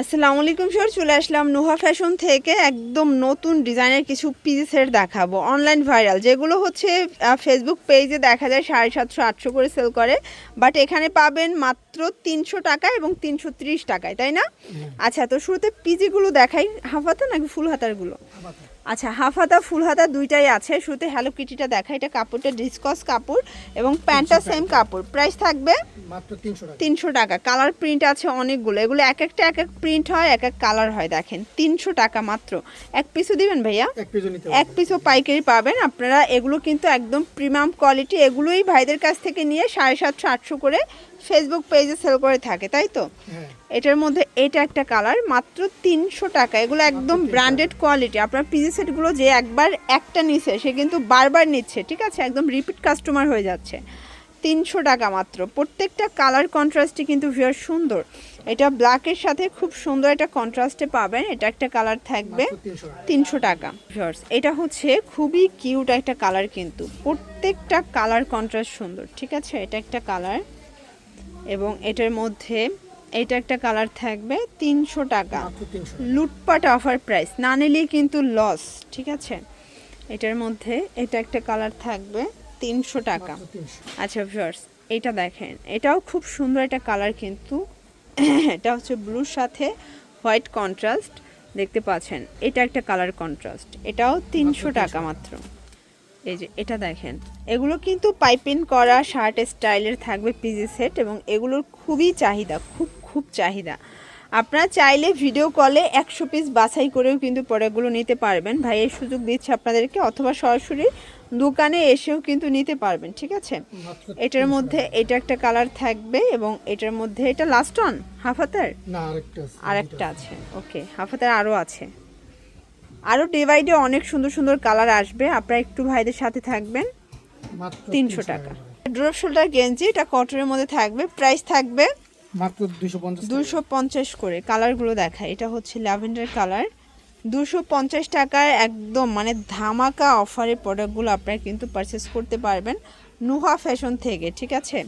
আসসালামু আলাইকুম স্যার, চলে আসলাম নুহা ফ্যাশন থেকে একদম নতুন ডিজাইনের কিছু পিস সেট দেখাবো। অনলাইন ভাইরাল যেগুলো হচ্ছে ফেসবুক পেজে দেখা যায় 750-800 করে সেল করে, বাট এখানে পাবেন মাত্র 300 টাকা এবং 330 টাকায়, তাই না? আচ্ছা, তো শুরুতে পিজিগুলো দেখাই। হাফ হাতা নাকি ফুল হাতারগুলো? আচ্ছা, হাফ হাতা ফুল হাতা দুইটাই আছে। শুরুতে হ্যালো কিটিটা দেখাই। এটা কাপড়টা ডিসকস কাপড় এবং প্যান্টটা সেম কাপড়। প্রাইস থাকবে মাত্র 300 টাকা। কালার প্রিন্ট আছে অনেকগুলো, এগুলো এক একটা এক এক প্রিন্ট হয়, এক এক কালার হয়। দেখেন 300 টাকা মাত্র। এক পিসও দিবেন ভাইয়া? এক পিসও পাইকারি পাবেন আপনারা। এগুলো কিন্তু একদম প্রিমিয়াম কোয়ালিটি। এগুলোই ভাইদের কাছ থেকে নিয়ে 750-800 করে ফেসবুক পেজে সেল করে থাকে, তাই তো? এটার মধ্যে এটা একটা কালার, মাত্র 300 টাকা। এগুলো একদম ব্র্যান্ডেড কোয়ালিটি। আপনার পিজি সেটগুলো যে একবার একটা নিচ্ছে সে কিন্তু বারবার নিচ্ছে, ঠিক আছে? একদম রিপিট কাস্টমার হয়ে যাচ্ছে। 300 টাকা মাত্র। প্রত্যেকটা কালার কন্ট্রাস্টই কিন্তু ভিউয়ার সুন্দর। এটা ব্ল্যাকের সাথে খুব সুন্দর একটা কন্ট্রাস্টে পাবেন। এটা একটা কালার থাকবে 300 টাকা ভিউয়ার্স। এটা হচ্ছে খুবই কিউট একটা কালার, কিন্তু প্রত্যেকটা কালার কন্ট্রাস্ট সুন্দর, ঠিক আছে? এটা একটা কালার এবং এটার মধ্যে এটা একটা কালার থাকবে 300 টাকা। লুটপাট অফার প্রাইস, না নিলেই কিন্তু লস, ঠিক আছে? এটার মধ্যে এটা একটা কালার থাকবে 300 টাকা। আচ্ছা ভিউয়ার্স, এটা দেখেন, এটাও খুব সুন্দর একটা কালার, কিন্তু এটা হচ্ছে ব্লুর সাথে হোয়াইট কন্ট্রাস্ট, দেখতে পাচ্ছেন? এটা একটা কালার কন্ট্রাস্ট, এটাও 300 টাকা মাত্র। এই যে এটা দেখেন, এগুলো কিন্তু পাইপিং করা শার্ট স্টাইলের থাকবে পিজি সেট এবং এগুলোর খুবই চাহিদা, খুব চাহিদা। আপনারা চাইলে ভিডিও কলে 100 পিস বাছাই করেও কিন্তু প্রোডাক্টগুলো নিতে পারবেন। ভাই এই সুযোগ দিচ্ছে আপনাদেরকে, অথবা সরাসরি দোকানে এসেও কিন্তু নিতে পারবেন, ঠিক আছে? এটার মধ্যে এটা একটা কালার থাকবে এবং এটার মধ্যে এটা লাস্ট অন হাফ হাতার আরেকটা আছে। ওকে, হাফ হাতার আরও আছে। আরও ডিভাইডে অনেক সুন্দর সুন্দর কালার আসবে। আপনারা একটু ভাইদের সাথে থাকবেন। 300 টাকা। ড্রপ শোল্ডার গেঞ্জি, এটা কটনের মধ্যে থাকবে। প্রাইস থাকবে মাত্র 250 করে। কালারগুলো দেখায়। এটা হচ্ছে ল্যাভেন্ডার কালার, 250 টাকার একদম মানে ধামাকা অফারে প্রোডাক্টগুলো আপনারা কিন্তু পারচেস করতে পারবেন নুহা ফ্যাশন থেকে, ঠিক আছে?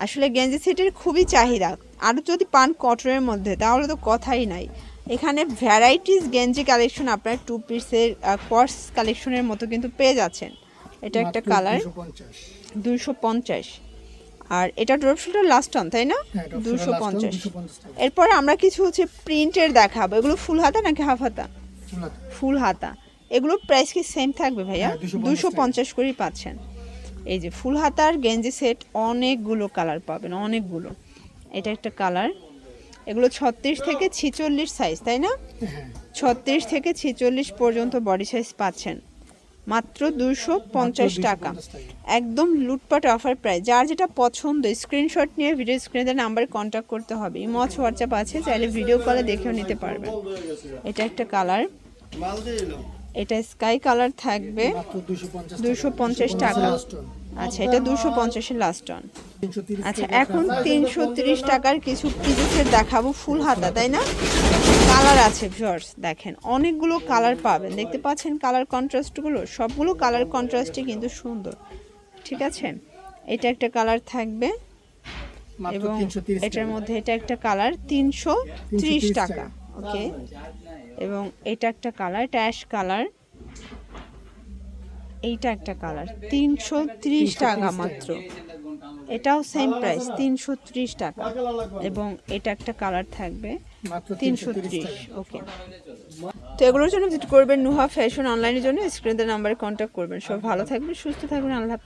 আসলে গেঞ্জি সেটের খুবই চাহিদা। আরও যদি পান কটনের মধ্যে তাহলে তো কথাই নাই। এখানে ভ্যারাইটিস গেঞ্জি কালেকশন আপনার 2 পিসের কর্স কালেকশনের মতো কিন্তু পেয়ে যাচ্ছেন। এটা একটা কালার 250। আর এটা ড্রপ শোল্ডার লাস্ট অন, তাই না? 250। এরপর আমরা কিছু হচ্ছে প্রিন্টের দেখাবো। এগুলো ফুল হাতা নাকি হাফ হাতা? ফুল হাতা। এগুলো প্রাইস কি সেম থাকবে ভাইয়া? 250 করেই পাচ্ছেন। এই যে ফুল হাতার গেঞ্জি সেট, অনেকগুলো কালার পাবেন, অনেকগুলো। এটা একটা কালার। এগুলো 36 থেকে 46 সাইজ, তাই না? 36 থেকে 46 পর্যন্ত বডি সাইজ পাচ্ছেন মাত্র 250 টাকা। একদম লুটপাট অফার প্রাইস। যার যেটা পছন্দ স্ক্রিনশট নিয়ে ভিডিও স্ক্রিনে নাম্বারে কন্ট্যাক্ট করতে হবে। ইমো হোয়াটসঅ্যাপ আছে, চাইলে ভিডিও কলে দেখেও নিতে পারবেন। এটা একটা কালার, এটা স্কাই কালার থাকবে 250 টাকা। আচ্ছা, এটা 250-এর লাস্ট অন। আচ্ছা, এখন 330 টাকার কিছু পিসের দেখাবো ফুল হাতা, তাই না? কালার আছে ভিউয়ার্স, দেখেন অনেকগুলো কালার পাবেন। দেখতে পাচ্ছেন কালার কন্ট্রাস্টগুলো, সবগুলো কালার কন্ট্রাস্টই কিন্তু সুন্দর, ঠিক আছে? এটা একটা কালার থাকবে এবং এটার মধ্যে এটা একটা কালার 330 টাকা। ওকে, এবং এটা একটা কালার, এটা অ্যাশ কালার। এইটা একটা কালার 330 টাকা মাত্র। এটাও সেম প্রাইস 330 টাকা এবং এটা একটা কালার থাকবে 330। ওকে, তো এগুলোর জন্য ভিজিট করবেন নুহা ফ্যাশন অনলাইনের জন্য স্ক্রিনের নাম্বারে কন্ট্যাক্ট করবেন। সব ভালো থাকবেন, সুস্থ থাকবেন, আল্লাহ হাফেজ।